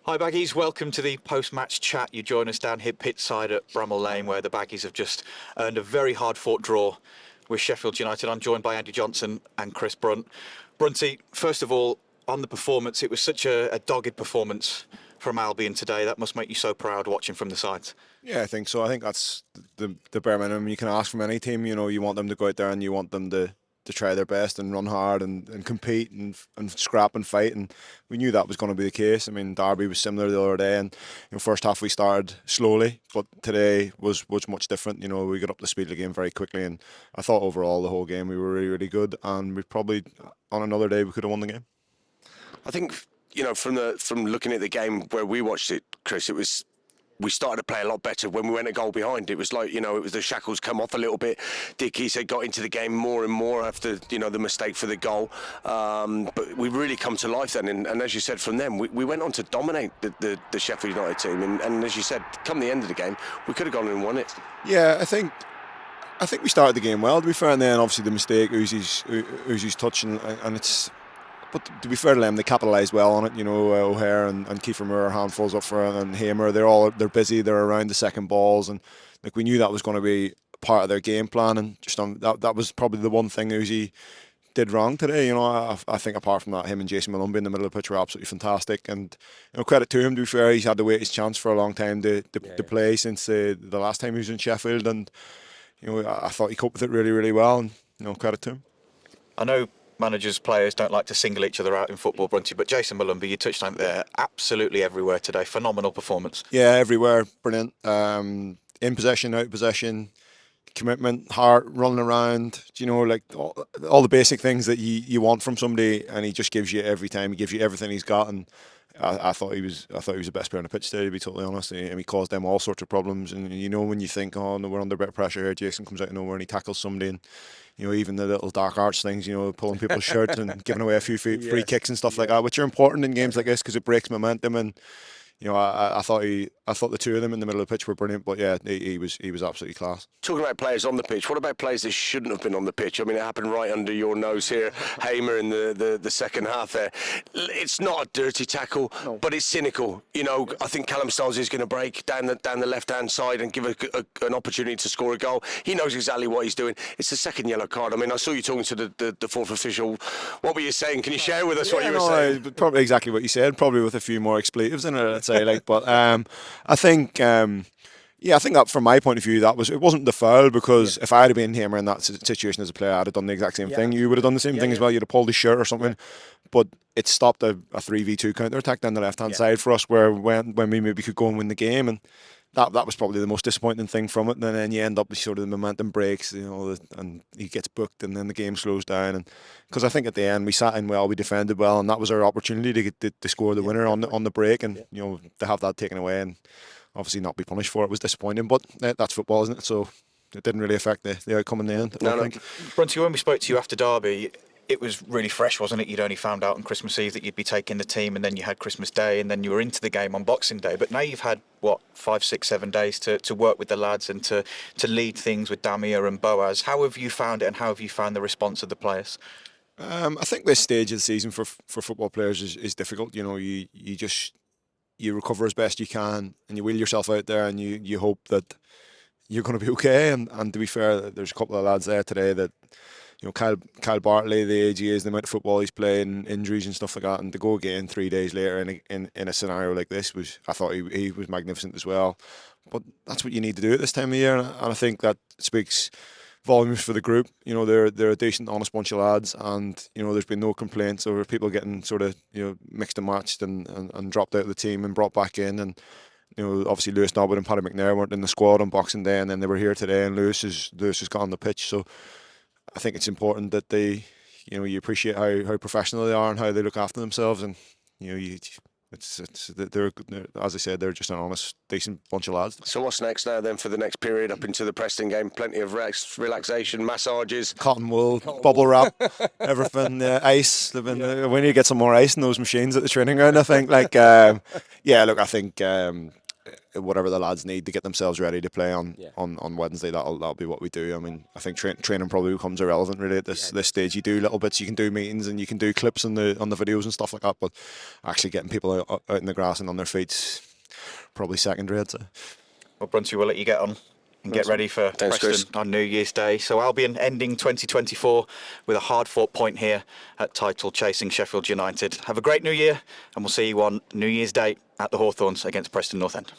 Hi Baggies, welcome to the post-match chat. You join us down here pitchside at Bramall Lane, where the Baggies have just earned a very hard-fought draw with Sheffield United. I'm joined by Andy Johnson and Chris Brunt. Brunty, first of all, on the performance, it was such a dogged performance from Albion today. That must make you so proud watching from the sides. Yeah, I think so. I think that's the bare minimum you can ask from any team. You know, you want them to go out there and you want them to try their best and run hard and compete and scrap and fight, and we knew that was going to be the case. I mean, Derby was similar the other day, and first half we started slowly, but today was much different. You know, we got up to speed of the game very quickly, and I thought overall the whole game we were really good, and we probably on another day we could have won the game. I think, you know, from looking at the game where we watched it, Chris, we started to play a lot better when we went a goal behind. It was like, you know, it was the shackles come off a little bit. Dicky said got into the game more and more after, you know, the mistake for the goal. But we really come to life then. And as you said, from them, we went on to dominate the Sheffield United team. And as you said, come the end of the game, we could have gone and won it. Yeah, I think we started the game well, to be fair. And then obviously the mistake, Uzi's touch, and it's... But to be fair to them, they capitalised well on it. You know, O'Hare and Kiefer Moore, handfuls up for it, and Hamer. They're busy. They're around the second balls, and like we knew that was going to be part of their game plan. And just that was probably the one thing Uzi did wrong today. You know, I think apart from that, him and Jason Malumbi in the middle of the pitch were absolutely fantastic. And you know, credit to him. To be fair, he's had to wait his chance for a long time to play since the last time he was in Sheffield. And you know, I thought he coped with it really, really well. And you know, credit to him. I know managers, players don't like to single each other out in football, Brunty, but Jason Malumbi, you touched on it there, absolutely everywhere today. Phenomenal performance. Yeah, everywhere, brilliant. In possession, out of possession, commitment, heart, running around. You know, like all the basic things that you want from somebody, and he just gives you every time. He gives you everything he's got, and I thought he was the best player on the pitch today, to be totally honest. He caused them all sorts of problems, and you know, when you think, oh no, we're under a bit of pressure here, Jason comes out of nowhere and he tackles somebody, and you know, even the little dark arts things, you know, pulling people's shirts and giving away a few free kicks and stuff like that, which are important in games like this because it breaks momentum. And you know, I thought the two of them in the middle of the pitch were brilliant, but yeah, he was absolutely class. Talking about players on the pitch, what about players that shouldn't have been on the pitch? I mean, it happened right under your nose here, Hamer in the second half there. It's not a dirty tackle, but it's cynical. You know, I think Callum Styles is going to break down the left-hand side and give an opportunity to score a goal. He knows exactly what he's doing. It's the second yellow card. I mean, I saw you talking to the fourth official. What were you saying? Can you share with us what you were saying? Probably exactly what you said, probably with a few more expletives in it, I'd say. But I think that from my point of view, it wasn't the foul, because if I had been Hamer in that situation as a player, I'd have done the exact same thing. You would have done the same thing as well. You'd have pulled his shirt or something. But it stopped a 3v2 counter attack down the left hand side for us, where when we maybe could go and win the game, and that was probably the most disappointing thing from it. And then you end up with sort of the momentum breaks, you know, and he gets booked, and then the game slows down. And because I think at the end we sat in well, we defended well, and that was our opportunity to get to score the winner on the break, and you know, to have that taken away and obviously not be punished for it was disappointing. But that's football, isn't it? So it didn't really affect the outcome in the end. I think. Brunty, when we spoke to you after Derby, it was really fresh, wasn't it? You'd only found out on Christmas Eve that you'd be taking the team, and then you had Christmas Day, and then you were into the game on Boxing Day. But now you've had, 5, 6, 7 days to work with the lads and to lead things with Damir and Boaz. How have you found it, and how have you found the response of the players? I think this stage of the season for football players is difficult. You know, you recover as best you can, and you wheel yourself out there, and you hope that you're going to be okay. And to be fair, there's a couple of lads there today that, you know, Kyle Bartley, the age he is, the amount of football he's playing, injuries and stuff like that, and to go again 3 days later in a scenario like this I thought he was magnificent as well. But that's what you need to do at this time of year, and I think that speaks volumes for the group. You know, they're a decent, honest bunch of lads, and you know, there's been no complaints over people getting sort of, you know, mixed and matched and dropped out of the team and brought back in. And you know, obviously Lewis Nobbert and Paddy McNair weren't in the squad on Boxing Day, and then they were here today, and Lewis has got on the pitch. So I think it's important that they, you know, you appreciate how professional they are and how they look after themselves, and you know, they're, as I said, they're just an honest, decent bunch of lads. So what's next now then for the next period up into the Preston game? Plenty of relaxation, massages, cotton wool, bubble wrap, everything, ice. We need to get some more ice in those machines at the training ground, I think. I think whatever the lads need to get themselves ready to play on Wednesday, that'll be what we do. I mean, I think training probably becomes irrelevant really at this stage. You do little bits, you can do meetings and you can do clips on the videos and stuff like that, but actually getting people out in the grass and on their feet's probably secondary, I'd say. Well, Brunty, we'll let you get on and get ready for Preston Chris. on New Year's Day. So Albion ending 2024 with a hard-fought point here at title-chasing Sheffield United. Have a great New Year, and we'll see you on New Year's Day at the Hawthorns against Preston North End.